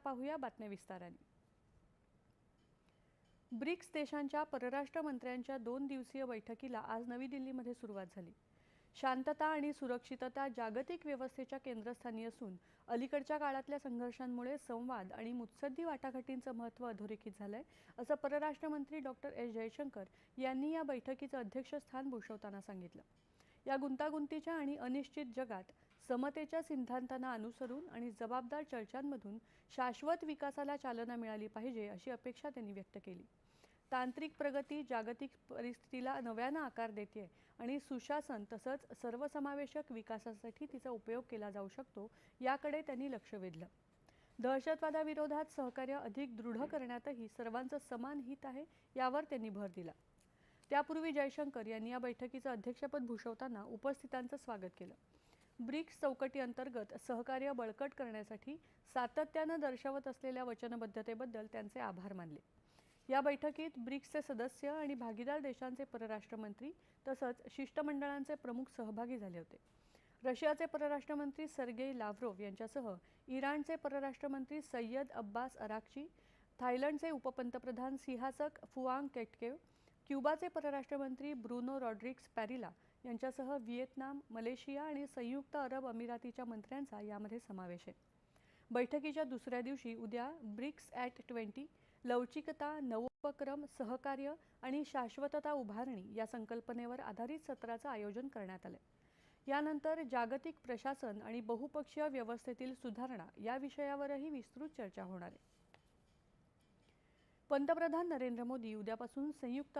पाहूया बातम्या विस्ताराने। ब्रिक्स देशांच्या परराष्ट्र मंत्र्यांच्या 2 दिवसीय बैठकीला आज नवी दिल्लीमध्ये सुरुवात झाली। शांतता आणि सुरक्षितता जागतिक व्यवस्थेच्या केंद्रस्थानी असून अलीकडच्या काळातल्या संघर्षांमुळे संवाद आणि मुत्सद्दी वाटाघाटींचं महत्त्व अधोरेखित झालंय, असं परराष्ट्र मंत्री डॉक्टर एस जयशंकर यांनी या बैठकीचं अध्यक्षस्थान भूषवताना सांगितलं। या गुंतागुंतीच्या आणि अनिश्चित जगात समतेच्या सिद्धांतांना अनुसरून आणि जबाबदार चर्चांमधून शाश्वत विकासाला चालना मिळाली पाहिजे अशी अपेक्षा त्यांनी व्यक्त केली। तांत्रिक प्रगती जागतिक परिस्थितीला नव्यानं आकार देते आणि सुशासन तसंच सर्वसमावेशक विकासासाठी तिचा उपयोग केला जाऊ शकतो याकडे त्यांनी लक्ष वेधलं। दहशतवादाविरोधात सहकार्य अधिक दृढ करण्यातही सर्वांचं समान हित आहे यावर त्यांनी भर दिला। त्यापूर्वी जयशंकर यांनी या बैठकीचं अध्यक्षपद भूषवताना उपस्थितांचं स्वागत केलं। ब्रिक्स चौकटी अंतर्गत सहकार्य बळकट करण्यासाठी सातत्यानं दर्शवत असलेल्या वचनबद्धतेबद्दल त्यांचे आभार मानले। या बैठकीत ब्रिक्सचे सदस्य आणि भागीदार देशांचे परराष्ट्र मंत्री तसंच शिष्टमंडळांचे प्रमुख सहभागी झाले होते। रशियाचे परराष्ट्र मंत्री सर्गेई लाव्हरोव्ह यांच्यासह इराणचे परराष्ट्र मंत्री सय्यद अब्बास अराक्ची, थायलंडचे उपपंतप्रधान सिहासक फुआंगकेटकेव, क्युबाचे परराष्ट्र मंत्री ब्रुनो रॉड्रिग्स पॅरिला यांच्यासह व्हिएतनाम, मलेशिया आणि संयुक्त अरब अमिरातीच्या मंत्र्यांचा यामध्ये समावेश आहे। बैठकीच्या दुसऱ्या दिवशी उद्या ब्रिक्स ॲट 20 लवचिकता, नवोपक्रम, सहकार्य आणि शाश्वतता उभारणी या संकल्पनेवर आधारित सत्राचं आयोजन करण्यात आलं। यानंतर जागतिक प्रशासन आणि बहुपक्षीय व्यवस्थेतील सुधारणा या विषयावरही विस्तृत चर्चा होणार आहे। पंतप्रधान नरेंद्र मोदी उद्यापासून संयुक्त